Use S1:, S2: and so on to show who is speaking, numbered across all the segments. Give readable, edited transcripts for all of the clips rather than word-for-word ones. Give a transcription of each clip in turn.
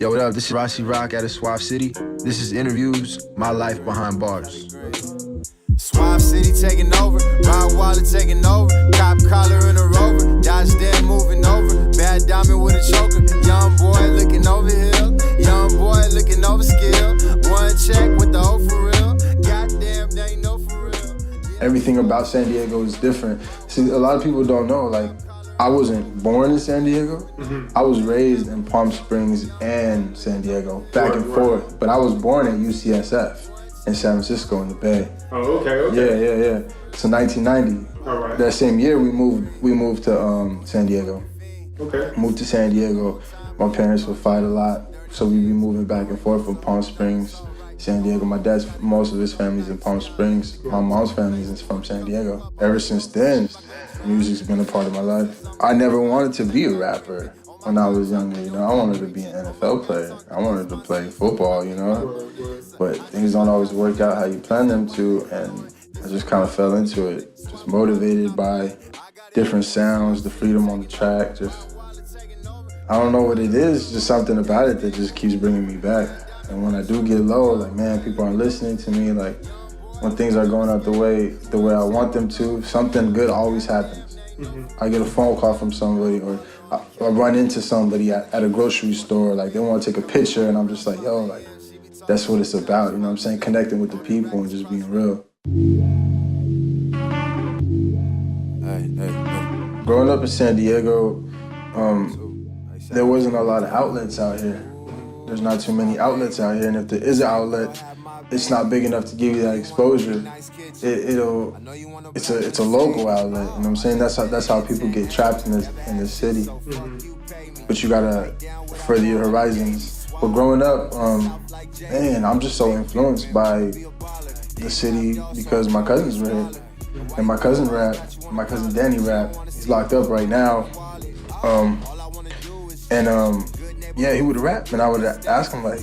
S1: Yo, what up? This is Rossi Rock out of Suave City. This is Interviews, My Life Behind Bars.
S2: Suave City taking over, Round Wallet taking over, cop collar in a Rover, Dodge stand moving over, bad diamond with a choker, young boy looking over hill, young boy looking over skill, one check with the O for real, goddamn they ain't no for real.
S3: Everything about San Diego is different. See, a lot of people don't know, like, I wasn't born in San Diego. I was raised in Palm Springs and San Diego, back and forth. But I was born at UCSF in San Francisco in the Bay.
S4: Oh, okay.
S3: Yeah. So 1990.
S4: All right.
S3: That same year we moved to San Diego.
S4: Okay.
S3: Moved to San Diego. My parents would fight a lot, so we'd be moving back and forth from Palm Springs, San Diego. My dad's, most of his family's in Palm Springs. My mom's family is from San Diego. Ever since then, music's been a part of my life. I never wanted to be a rapper when I was younger, you know. I wanted to be an NFL player. I wanted to play football, you know. But things don't always work out how you plan them to, and I just kind of fell into it. Just motivated by different sounds, the freedom on the track. Just, I don't know what it is, just something about it that just keeps bringing me back. And when I do get low, like, man, people aren't listening to me, like, when things are going out the way I want them to, something good always happens. I get a phone call from somebody, or I run into somebody at a grocery store, like they want to take a picture, and I'm just like, yo, like, that's what it's about, you know what I'm saying? Connecting with the people and just being real. Hey. Growing up in San Diego, there wasn't a lot of outlets out here. There's not too many outlets out here, and if there is an outlet, it's not big enough to give you that exposure. It's a local outlet, you know what I'm saying? That's how people get trapped in this city. But you gotta further your horizons. But growing up, man, I'm just so influenced by the city because my cousins were here. And my cousin rapped, my cousin Danny rapped. He's locked up right now. Yeah, he would rap, and I would ask him, like,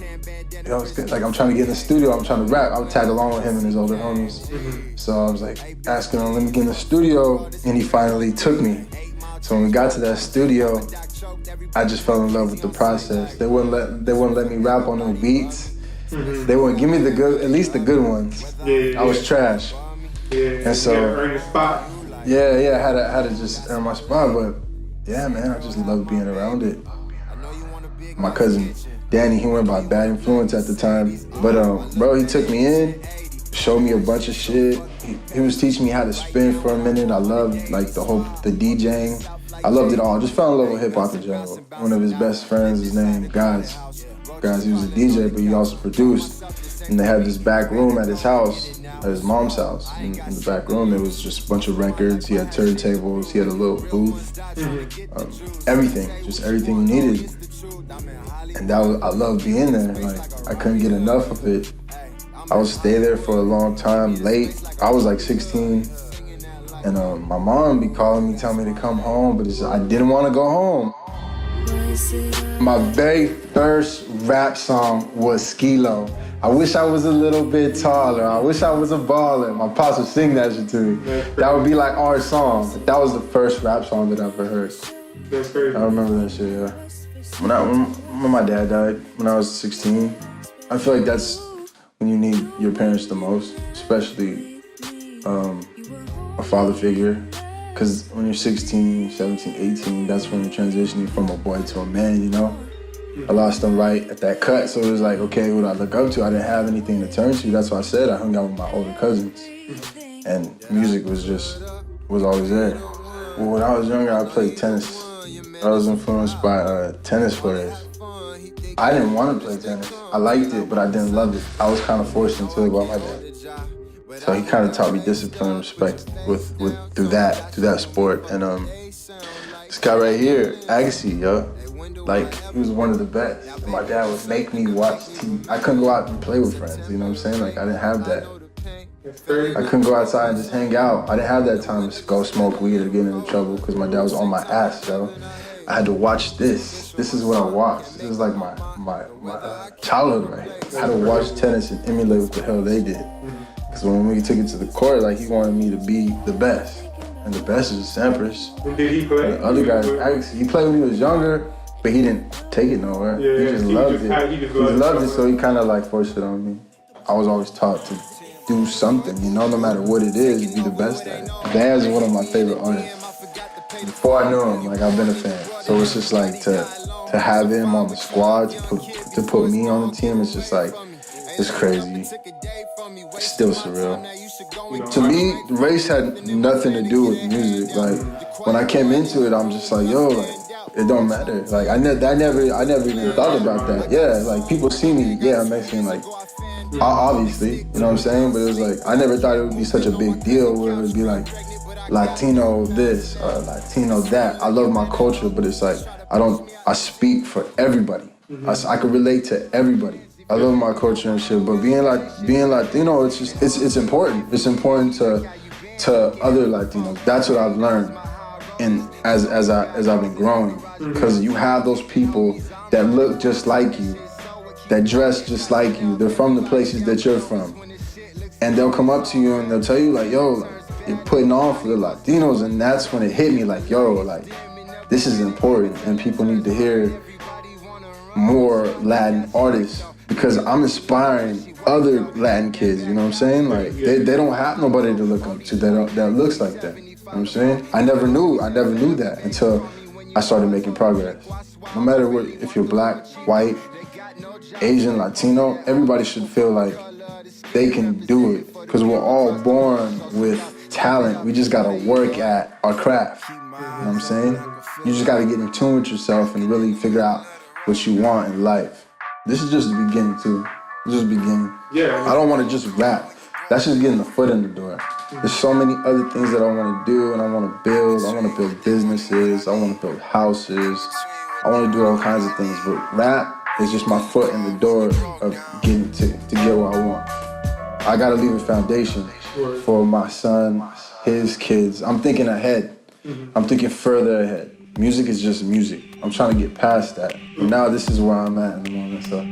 S3: yo, it's good. Like, I'm trying to get in the studio, I'm trying to rap. I would tag along with him and his older homies. So I was like, asking him, let me get in the studio, and he finally took me. So when we got to that studio, I just fell in love with the process. They wouldn't let me rap on no beats. They wouldn't give me at least the good ones.
S4: Yeah.
S3: I was trash.
S4: Yeah.
S3: And so,
S4: earn your spot.
S3: Yeah, I had to just earn my spot, but yeah, man, I just love being around it. My cousin Danny, he went by Bad Influence at the time, but bro, he took me in, showed me a bunch of shit. He was teaching me how to spin for a minute. I loved like the DJing. I loved it all. Just fell in love with hip hop in general. One of his best friends, his name Guys, he was a DJ, but he also produced. And they had this back room at his house, at his mom's house. In the back room, it was just a bunch of records. He had turntables. He had a little booth. Everything you needed. And I loved being there. Like, I couldn't get enough of it. I would stay there for a long time, late. I was like 16. And my mom be calling me, telling me to come home, but I didn't want to go home. My very first rap song was Skilo. I wish I was a little bit taller. I wish I was a baller. My pops would sing that shit to me. That would be like our song. But that was the first rap song that I ever heard.
S4: That's crazy.
S3: I remember that shit, yeah. When my dad died, when I was 16, I feel like that's when you need your parents the most, especially a father figure. Because when you're 16, 17, 18, that's when you're transitioning from a boy to a man, you know? I lost them right at that cut, so it was like, okay, what I look up to? I didn't have anything to turn to. That's why I said I hung out with my older cousins. And music was always there. Well, when I was younger, I played tennis. I was influenced by tennis players. I didn't want to play tennis. I liked it, but I didn't love it. I was kind of forced into it by my dad. So he kind of taught me discipline and respect through that sport. And this guy right here, Agassi, yo, like, he was one of the best. And my dad would make me watch TV. I couldn't go out and play with friends, you know what I'm saying? Like, I didn't have that. I couldn't go outside and just hang out. I didn't have that time to go smoke weed or get into trouble because my dad was on my ass, yo. I had to watch this. This is what I watched. This is like my childhood, right? I had to watch tennis and emulate what the hell they did. Because when we took it to the court, like, he wanted me to be the best. And the best is Sampras.
S4: Did he play?
S3: The other guys, he played when he was younger, but he didn't take it nowhere.
S4: Yeah,
S3: he just loved it.
S4: He
S3: He loved it, so he kind of like forced it on me. I was always taught to do something, you know, no matter what it is, be the best at it. Bamz is one of my favorite artists. Before I knew him, like, I've been a fan. So it's just like to have him on the squad, to put me on the team, it's just like, it's crazy. It's still surreal. To me, race had nothing to do with music. Like, when I came into it, I'm just like, yo, like, it don't matter. Like, I never even thought about that. Yeah, like, people see me, yeah, I'm Mexican, like, obviously, you know what I'm saying? But it was like, I never thought it would be such a big deal where it would be like, Latino this, or Latino that. I love my culture, but it's like, I speak for everybody. I can relate to everybody. I love my culture and shit, but being Latino, it's important. It's important to other Latinos. That's what I've learned, and as I've been growing, because you have those people that look just like you, that dress just like you. They're from the places that you're from, and they'll come up to you and they'll tell you like, yo, like, you're putting on for the Latinos, and that's when it hit me like, yo, like, this is important, and people need to hear more Latin artists, because I'm inspiring other Latin kids, you know what I'm saying? Like, they don't have nobody to look up to that looks like that, you know what I'm saying? I never knew that until I started making progress. No matter what, if you're black, white, Asian, Latino, everybody should feel like they can do it, because we're all born with talent. We just gotta work at our craft, you know what I'm saying? You just gotta get in tune with yourself and really figure out what you want in life. This is just the beginning too. This is the beginning.
S4: Yeah.
S3: I don't wanna just rap. That's just getting the foot in the door. There's so many other things that I wanna do and I wanna build. I wanna build businesses, I wanna build houses, I wanna do all kinds of things, but rap is just my foot in the door of getting to get what I want. I gotta leave a foundation for my son, his kids. I'm thinking ahead. I'm thinking further ahead. Music is just music. I'm trying to get past that. And now this is where I'm at in the moment, so.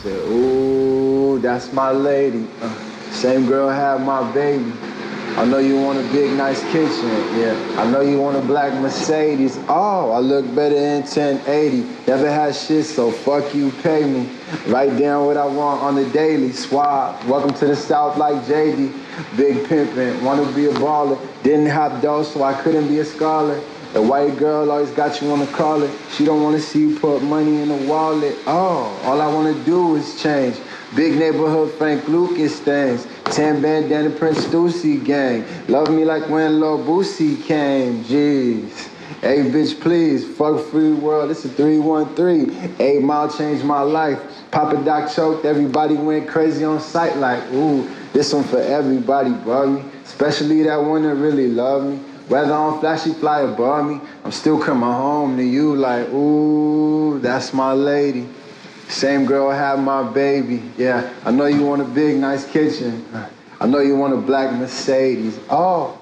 S3: Said, ooh, that's my lady. Same girl had my baby. I know you want a big, nice kitchen. Yeah, I know you want a black Mercedes. Oh, I look better in 1080. Never had shit, so fuck you, pay me. Write down what I want on the daily. Swab. Welcome to the South like JD. Big pimpin', wanna be a baller. Didn't have dough, so I couldn't be a scholar. The white girl always got you on the collar. She don't wanna see you put money in the wallet. Oh, all I wanna do is change. Big neighborhood Frank Lucas things. 10 bandana Prince Stussy gang. Love me like when Lil Boosie came. Jeez. Hey bitch, please. Fuck free world. This is 313. 8 Mile changed my life. Papa Doc choked. Everybody went crazy on sight like, ooh, this one for everybody, bro. Especially that one that really love me. Whether on flashy fly above me, I'm still coming home to you like, ooh, that's my lady. Same girl had my baby. Yeah, I know you want a big, nice kitchen. I know you want a black Mercedes. Oh.